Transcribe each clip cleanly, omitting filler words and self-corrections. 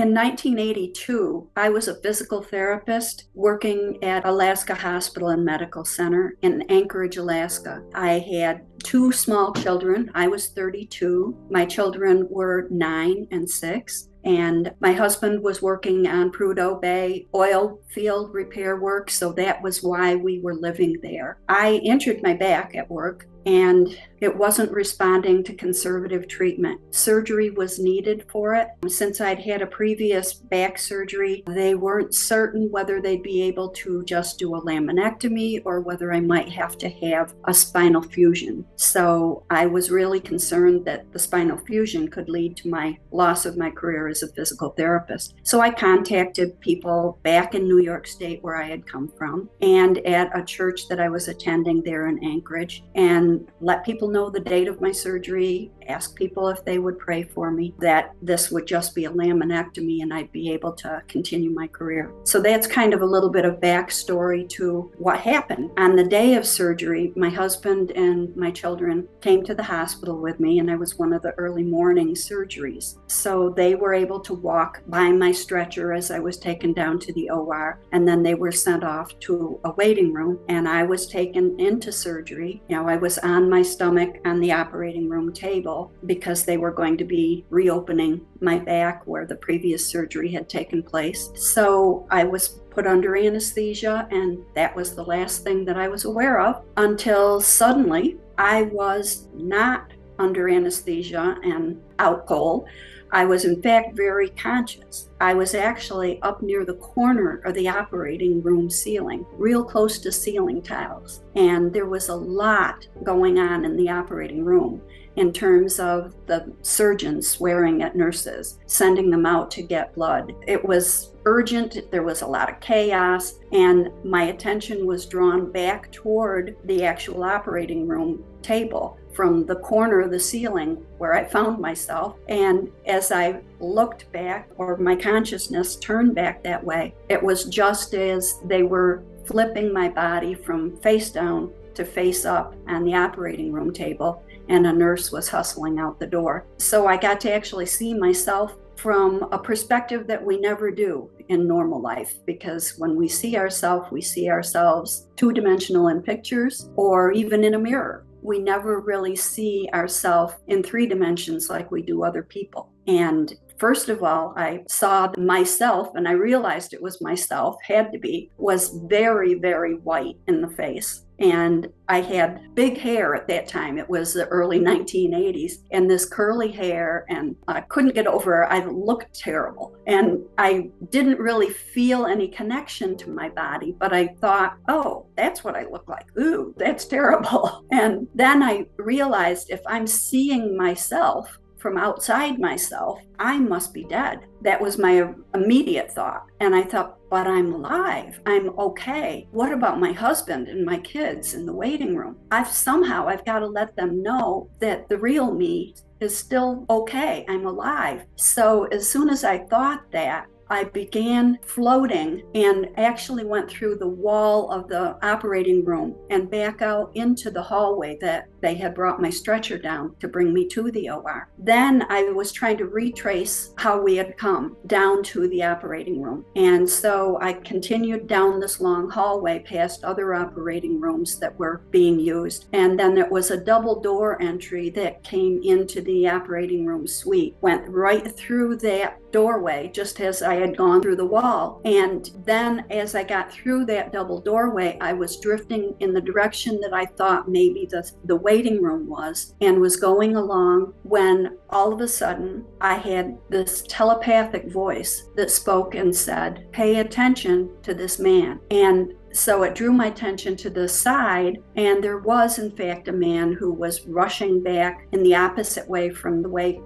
In 1982, I was a physical therapist working at Alaska Hospital and Medical Center in Anchorage, Alaska. I had two small children. I was 32. My children were 9 and 6. And my husband was working on Prudhoe Bay oil field repair work, so that was why we were living there. I injured my back at work and it wasn't responding to conservative treatment. Surgery was needed for it. Since I'd had a previous back surgery, they weren't certain whether they'd be able to just do a laminectomy or whether I might have to have a spinal fusion. So I was really concerned that the spinal fusion could lead to my loss of my career as a physical therapist. So I contacted people back in New York State where I had come from and at a church that I was attending there in Anchorage, and let people know the date of my surgery, ask people if they would pray for me, that this would just be a laminectomy and I'd be able to continue my career. So that's kind of a little bit of backstory to what happened. On the day of surgery, my husband and my children came to the hospital with me, and I was one of the early morning surgeries. So they were able to walk by my stretcher as I was taken down to the OR, and then they were sent off to a waiting room, and I was taken into surgery. I was on my stomach on the operating room table because they were going to be reopening my back where the previous surgery had taken place. So I was put under anesthesia, and that was the last thing that I was aware of until suddenly I was not under anesthesia and out cold. I was in fact very conscious. I was actually up near the corner of the operating room ceiling, real close to ceiling tiles. And there was a lot going on in the operating room in terms of the surgeons swearing at nurses, sending them out to get blood. It was urgent, there was a lot of chaos, and my attention was drawn back toward the actual operating room table from the corner of the ceiling where I found myself. And as I looked back, or my consciousness turned back that way, it was just as they were flipping my body from face down to face up on the operating room table, and a nurse was hustling out the door. So I got to actually see myself from a perspective that we never do in normal life, because when we see ourselves two-dimensional in pictures or even in a mirror. We never really see ourselves in 3 dimensions like we do other people. And first of all, I saw myself, and I realized it was myself, had to be, was very, very white in the face. And I had big hair at that time. It was the early 1980s, and this curly hair, and I couldn't get over it. I looked terrible. And I didn't really feel any connection to my body, but I thought, oh, that's what I look like. Ooh, that's terrible. And then I realized if I'm seeing myself from outside myself, I must be dead. That was my immediate thought. And I thought, but I'm alive. I'm okay. What about my husband and my kids in the waiting room? I've got to let them know that the real me is still okay. I'm alive. So as soon as I thought that, I began floating and actually went through the wall of the operating room and back out into the hallway that they had brought my stretcher down to bring me to the OR. Then I was trying to retrace how we had come down to the operating room. And so I continued down this long hallway past other operating rooms that were being used. And then there was a double door entry that came into the operating room suite, went right through that doorway, just as I had gone through the wall. And then as I got through that double doorway, I was drifting in the direction that I thought maybe the waiting room was, and was going along when all of a sudden I had this telepathic voice that spoke and said, "Pay attention to this man." And so it drew my attention to the side, and there was in fact a man who was rushing back in the opposite way from the way,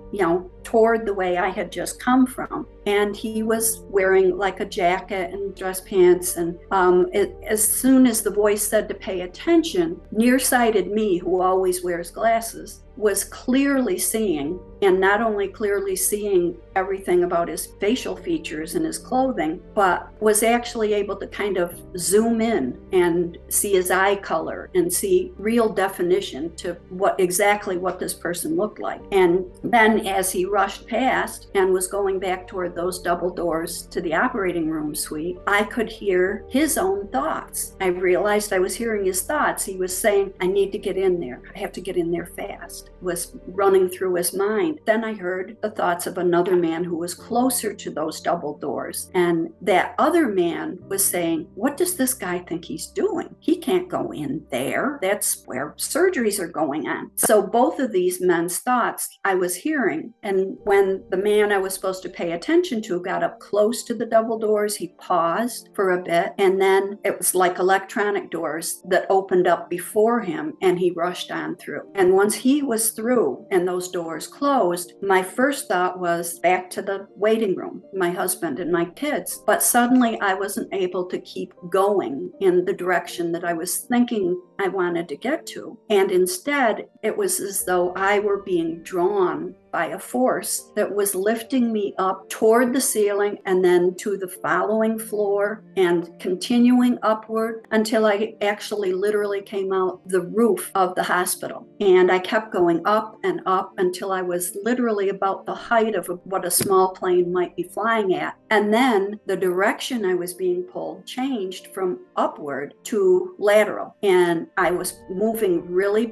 toward the way I had just come from. And he was wearing like a jacket and dress pants. And as soon as the voice said to pay attention, nearsighted me, who always wears glasses, was clearly seeing, and not only clearly seeing everything about his facial features and his clothing, but was actually able to kind of zoom in and see his eye color and see real definition to exactly what this person looked like. And then as he rushed past and was going back toward those double doors to the operating room suite, I could hear his own thoughts. I realized I was hearing his thoughts. He was saying, I need to get in there. I have to get in there fast. Was running through his mind. Then I heard the thoughts of another man who was closer to those double doors. And that other man was saying, what does this guy think he's doing? He can't go in there. That's where surgeries are going on. So both of these men's thoughts I was hearing. And when the man I was supposed to pay attention to got up close to the double doors, he paused for a bit. And then it was like electronic doors that opened up before him, and he rushed on through. And once he was through and those doors closed, my first thought was back to the waiting room, my husband and my kids. But suddenly I wasn't able to keep going in the direction that I was thinking I wanted to get to. And instead, it was as though I were being drawn by a force that was lifting me up toward the ceiling and then to the following floor and continuing upward until I actually literally came out the roof of the hospital. And I kept going up and up until I was literally about the height of what a small plane might be flying at. And then the direction I was being pulled changed from upward to lateral. And I was moving really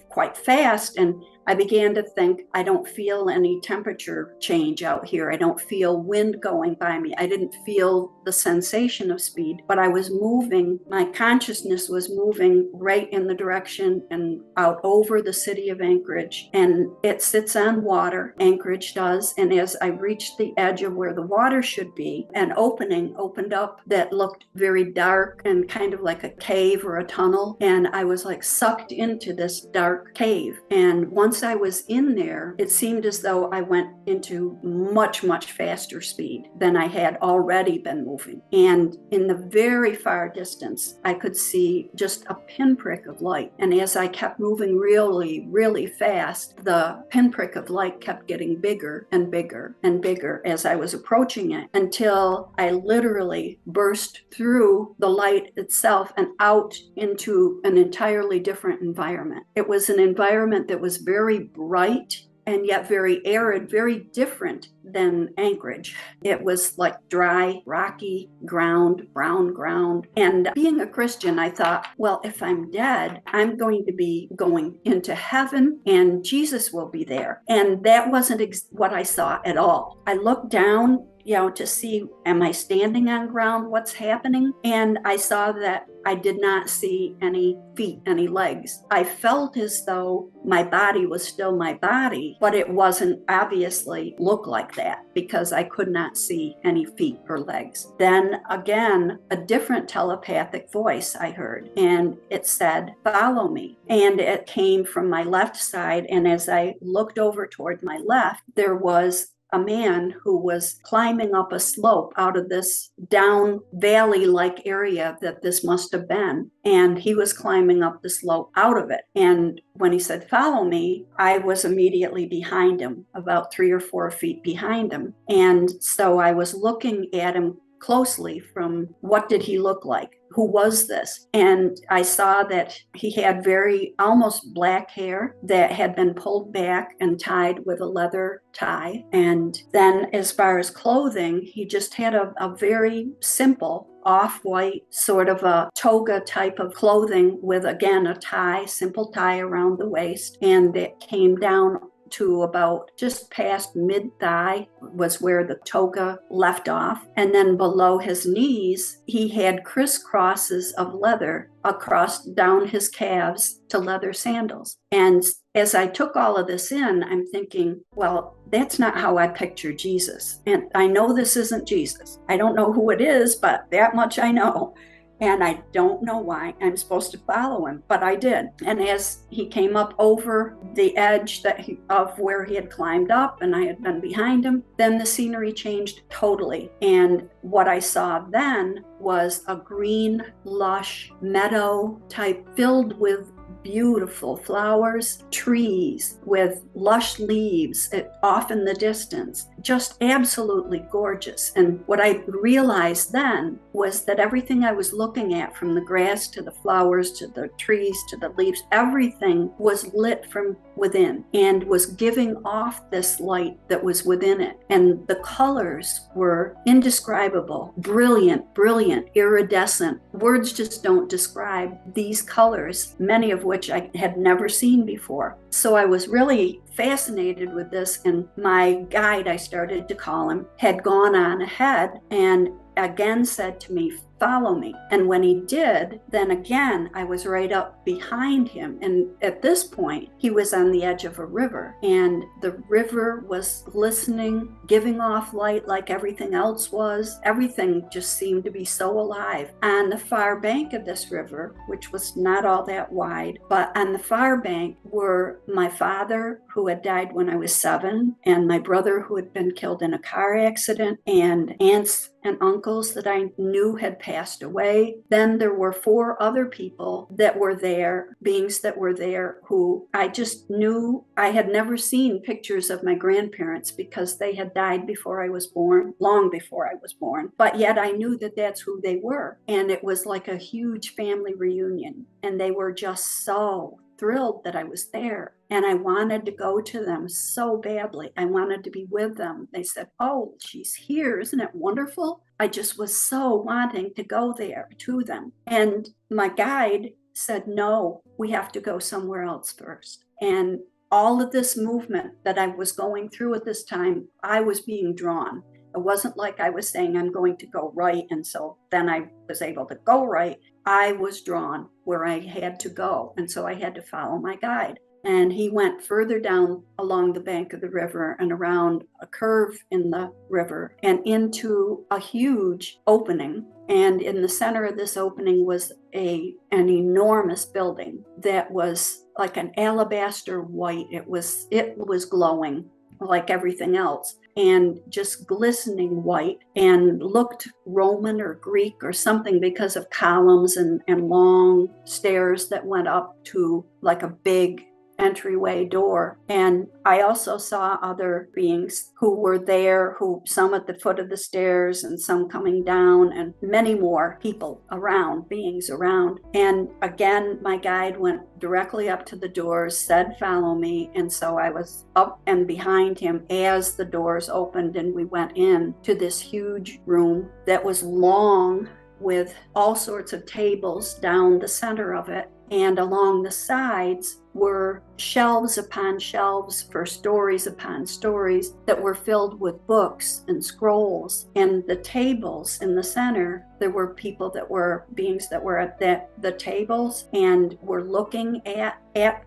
quite fast. And I began to think, I don't feel any temperature change out here. I don't feel wind going by me. I didn't feel the sensation of speed, but I was moving. My consciousness was moving right in the direction and out over the city of Anchorage. And it sits on water, Anchorage does. And as I reached the edge of where the water should be, an opening opened up that looked very dark and kind of like a cave or a tunnel. And I was like sucked into this dark cave. And once I was in there, it seemed as though I went into much, much faster speed than I had already been moving. And in the very far distance, I could see just a pinprick of light. And as I kept moving really, really fast, the pinprick of light kept getting bigger and bigger and bigger as I was approaching it, until I literally burst through the light itself and out into an entirely different environment. It was an environment that was very bright and yet very arid, very different than Anchorage. It was like dry, rocky ground, brown ground. And being a Christian, I thought, well, if I'm dead, I'm going to be going into heaven and Jesus will be there. And that wasn't what I saw at all. I looked down, to see, am I standing on ground? What's happening? And I saw that I did not see any feet, any legs. I felt as though my body was still my body, but it wasn't obviously look like that because I could not see any feet or legs. Then again, a different telepathic voice I heard, and it said, follow me. And it came from my left side. And as I looked over toward my left, there was a man who was climbing up a slope out of this down valley-like area that this must have been. And he was climbing up the slope out of it. And when he said, follow me, I was immediately behind him, about 3 or 4 feet behind him. And so I was looking at him closely from what did he look like? Who was this? And I saw that he had very almost black hair that had been pulled back and tied with a leather tie. And then as far as clothing, he just had a very simple off-white sort of a toga type of clothing with, again, a tie, simple tie around the waist. And it came down to about just past mid-thigh was where the toga left off. And then below his knees, he had crisscrosses of leather across down his calves to leather sandals. And as I took all of this in, I'm thinking, well, that's not how I picture Jesus. And I know this isn't Jesus. I don't know who it is, but that much I know. And I don't know why I'm supposed to follow him, but I did. And as he came up over the edge of where he had climbed up and I had been behind him, then the scenery changed totally. And what I saw then was a green, lush meadow type filled with beautiful flowers, trees with lush leaves off in the distance, just absolutely gorgeous. And what I realized then was that everything I was looking at, from the grass to the flowers to the trees to the leaves, everything was lit from within and was giving off this light that was within it. And the colors were indescribable, brilliant, brilliant, iridescent. Words just don't describe these colors, many of which I had never seen before. So I was really fascinated with this, and my guide, I started to call him, had gone on ahead and again said to me, "Follow me." And when he did, then again, I was right up behind him. And at this point, he was on the edge of a river, and the river was glistening, giving off light like everything else was. Everything just seemed to be so alive. On the far bank of this river, which was not all that wide, but on the far bank were my father, who had died when I was 7, and my brother, who had been killed in a car accident, and aunts and uncles that I knew had passed away. Then there were 4 other people that were there, beings that were there, who I just knew. I had never seen pictures of my grandparents because they had died before I was born, long before I was born. But yet I knew that that's who they were. And it was like a huge family reunion. And they were just so thrilled that I was there. And I wanted to go to them so badly. I wanted to be with them. They said, "Oh, she's here. Isn't it wonderful?" I just was so wanting to go there to them. And my guide said, "No, we have to go somewhere else first." And all of this movement that I was going through at this time, I was being drawn. It wasn't like I was saying I'm going to go right, and so then I was able to go right. I was drawn where I had to go, and so I had to follow my guide. And he went further down along the bank of the river and around a curve in the river and into a huge opening. And in the center of this opening was an enormous building that was like an alabaster white. It was glowing like everything else, and just glistening white, and looked Roman or Greek or something because of columns and long stairs that went up to like a big entryway door. And I also saw other beings who were there, who some at the foot of the stairs and some coming down, and many more people around, beings around. And again, my guide went directly up to the doors, said, "Follow me." And so I was up and behind him as the doors opened, and we went in to this huge room that was long, with all sorts of tables down the center of it. And along the sides were shelves upon shelves for stories upon stories that were filled with books and scrolls. And the tables in the center, there were people that were beings that were at the tables and were looking at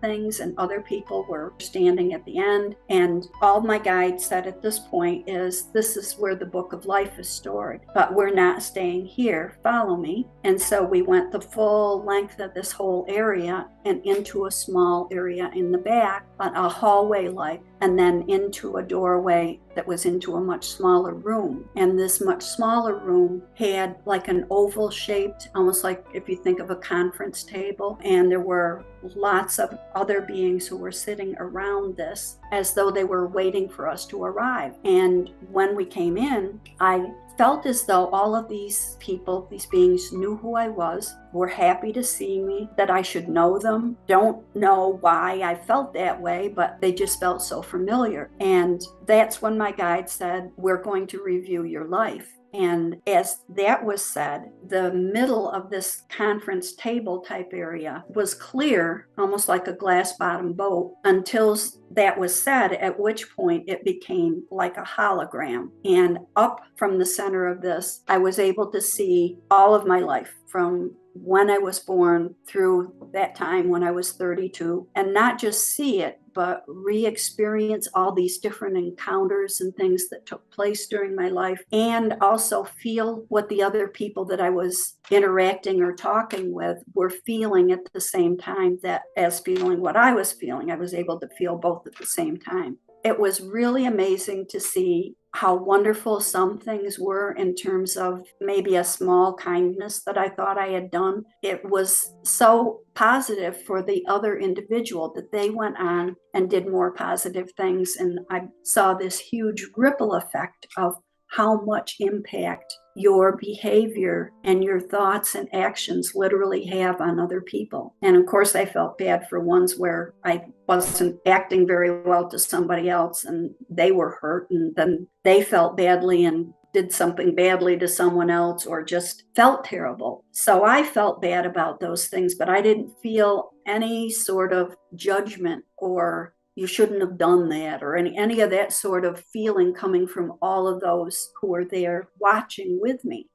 things, and other people were standing at the end. And all my guide said at this point is, "This is where the book of life is stored, but we're not staying here. Follow me." And so we went the full length of this whole area and into a small area in the back, a hallway like, and then into a doorway that was into a much smaller room. And this much smaller room had like an oval shaped, almost like if you think of a conference table, and there were lots of other beings who were sitting around this as though they were waiting for us to arrive. And when we came in, I felt as though all of these people, these beings, knew who I was, were happy to see me, that I should know them. Don't know why I felt that way, but they just felt so familiar. And that's when my guide said, "We're going to review your life." And as that was said, the middle of this conference table type area was clear, almost like a glass bottom boat, until that was said, at which point it became like a hologram. And up from the center of this, I was able to see all of my life, from when I was born through that time when I was 32, and not just see it, but re-experience all these different encounters and things that took place during my life, and also feel what the other people that I was interacting or talking with were feeling at the same time, that as feeling what I was feeling, I was able to feel both at the same time. It was really amazing to see how wonderful some things were in terms of maybe a small kindness that I thought I had done. It was so positive for the other individual that they went on and did more positive things. And I saw this huge ripple effect of how much impact your behavior and your thoughts and actions literally have on other people. And of course, I felt bad for ones where I wasn't acting very well to somebody else and they were hurt, and then they felt badly and did something badly to someone else or just felt terrible. So I felt bad about those things, but I didn't feel any sort of judgment or you shouldn't have done that or any of that sort of feeling coming from all of those who were there watching with me.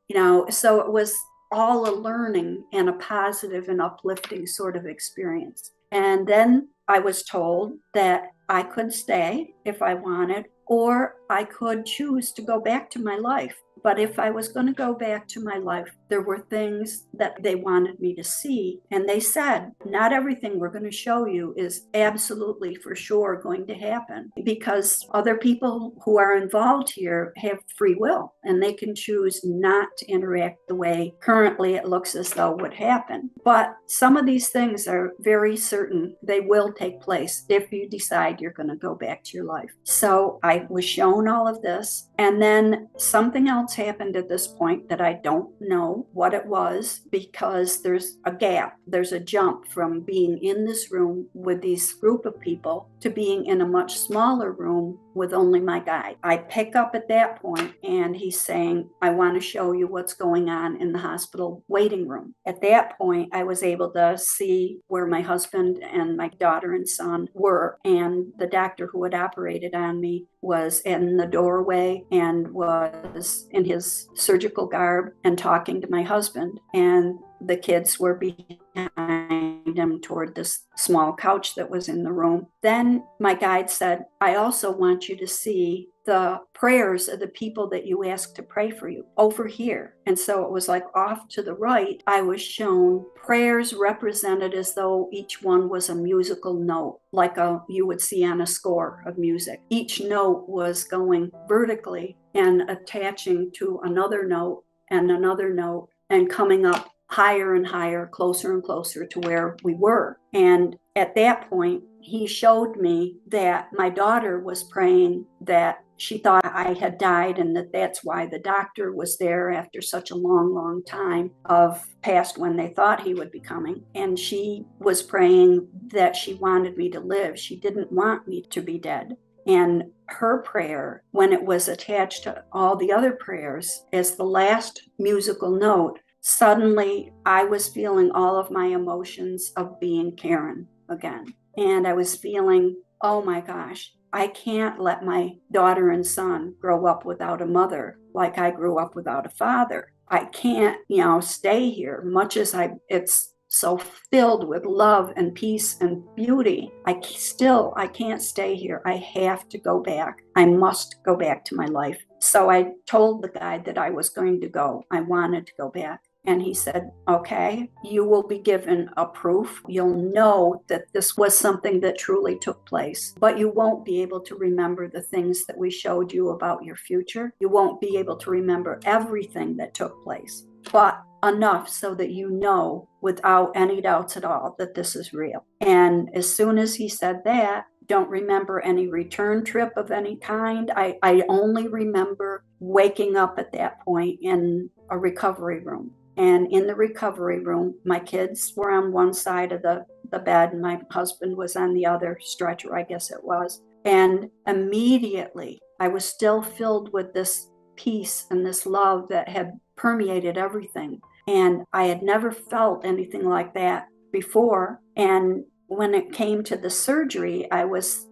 So it was all a learning and a positive and uplifting sort of experience. And then I was told that I could stay if I wanted, or I could choose to go back to my life. But if I was going to go back to my life, there were things that they wanted me to see. And they said, not everything we're going to show you is absolutely for sure going to happen, because other people who are involved here have free will and they can choose not to interact the way currently it looks as though would happen. But some of these things are very certain they will take place if you decide you're going to go back to your life. So I was shown all of this. And then something else happened at this point that I don't know what it was, because there's a gap, there's a jump from being in this room with this group of people to being in a much smaller room with only my guide. I pick up at that point and he's saying, I want to show you what's going on in the hospital waiting room. At that point, I was able to see where my husband and my daughter and son were, and the doctor who had operated on me was in the doorway and was in his surgical garb and talking to my husband, and the kids were behind him toward this small couch that was in the room. Then my guide said, I also want you to see the prayers of the people that you asked to pray for you over here. And so it was like off to the right, I was shown prayers represented as though each one was a musical note, like you would see on a score of music. Each note was going vertically and attaching to another note and coming up higher and higher, closer and closer to where we were. And at that point, he showed me that my daughter was praying that she thought I had died, and that's why the doctor was there after such a long, long time of past when they thought he would be coming. And she was praying that she wanted me to live. She didn't want me to be dead. And her prayer, when it was attached to all the other prayers as the last musical note, suddenly I was feeling all of my emotions of being Karen again. And I was feeling, oh my gosh, I can't let my daughter and son grow up without a mother like I grew up without a father. I can't, stay here, much as it's so filled with love and peace and beauty. I can't stay here. I have to go back. I must go back to my life. So I told the guide that I was going to go. I wanted to go back. And he said, okay, you will be given a proof. You'll know that this was something that truly took place, but you won't be able to remember the things that we showed you about your future. You won't be able to remember everything that took place, but enough so that you know without any doubts at all that this is real. And as soon as he said that, don't remember any return trip of any kind. I only remember waking up at that point in a recovery room. And in the recovery room, my kids were on one side of the bed and my husband was on the other stretcher, I guess it was. And immediately I was still filled with this peace and this love that had permeated everything. And I had never felt anything like that before. And when it came to the surgery, I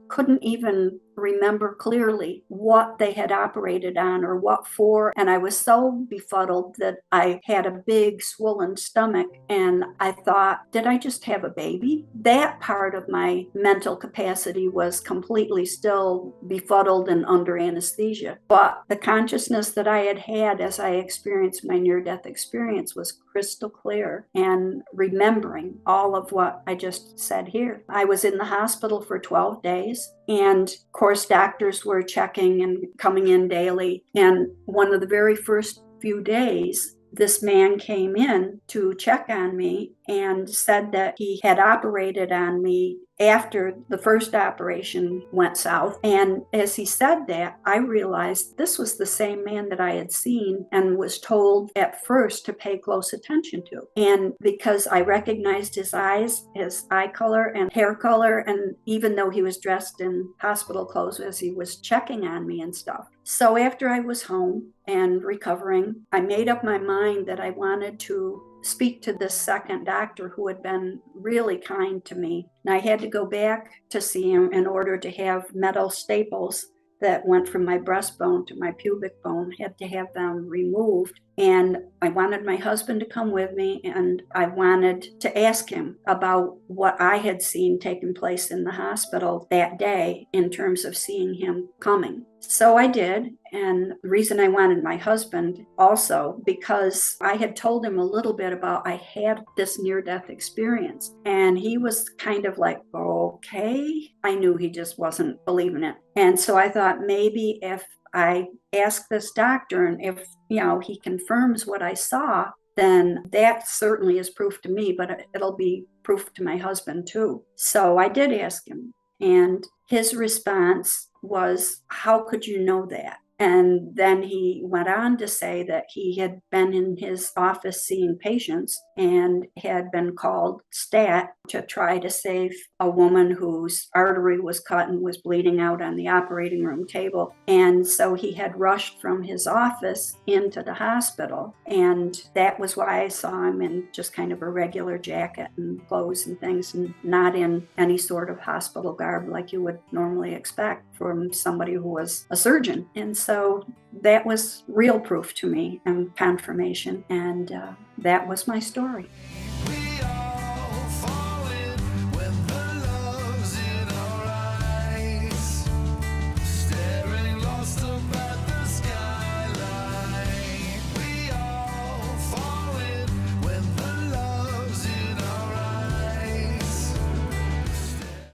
couldn't even remember clearly what they had operated on or what for. And I was so befuddled that I had a big swollen stomach. And I thought, did I just have a baby? That part of my mental capacity was completely still befuddled and under anesthesia. But the consciousness that I had as I experienced my near-death experience was crystal clear and remembering all of what I just said here. I was in the hospital for 12 days. days. And of course, doctors were checking and coming in daily. And one of the very first few days, this man came in to check on me and said that he had operated on me after the first operation went south. And as he said that, I realized this was the same man that I had seen and was told at first to pay close attention to. And because I recognized his eyes, his eye color and hair color, and even though he was dressed in hospital clothes as he was checking on me and stuff. So after I was home and recovering, I made up my mind that I wanted to speak to this second doctor who had been really kind to me. And I had to go back to see him in order to have metal staples that went from my breastbone to my pubic bone, had to have them removed. And I wanted my husband to come with me, and I wanted to ask him about what I had seen taking place in the hospital that day in terms of seeing him coming. So I did. And the reason I wanted my husband also, because I had told him a little bit about I had this near-death experience. And he was kind of like, okay. I knew he just wasn't believing it. And so I thought maybe if I ask this doctor and if, he confirms what I saw, then that certainly is proof to me, but it'll be proof to my husband too. So I did ask him, and his response was, how could you know that? And then he went on to say that he had been in his office seeing patients and had been called stat to try to save a woman whose artery was cut and was bleeding out on the operating room table. And so he had rushed from his office into the hospital. And that was why I saw him in just kind of a regular jacket and clothes and things, and not in any sort of hospital garb like you would normally expect from somebody who was a surgeon. And so that was real proof to me and confirmation. And that was my story.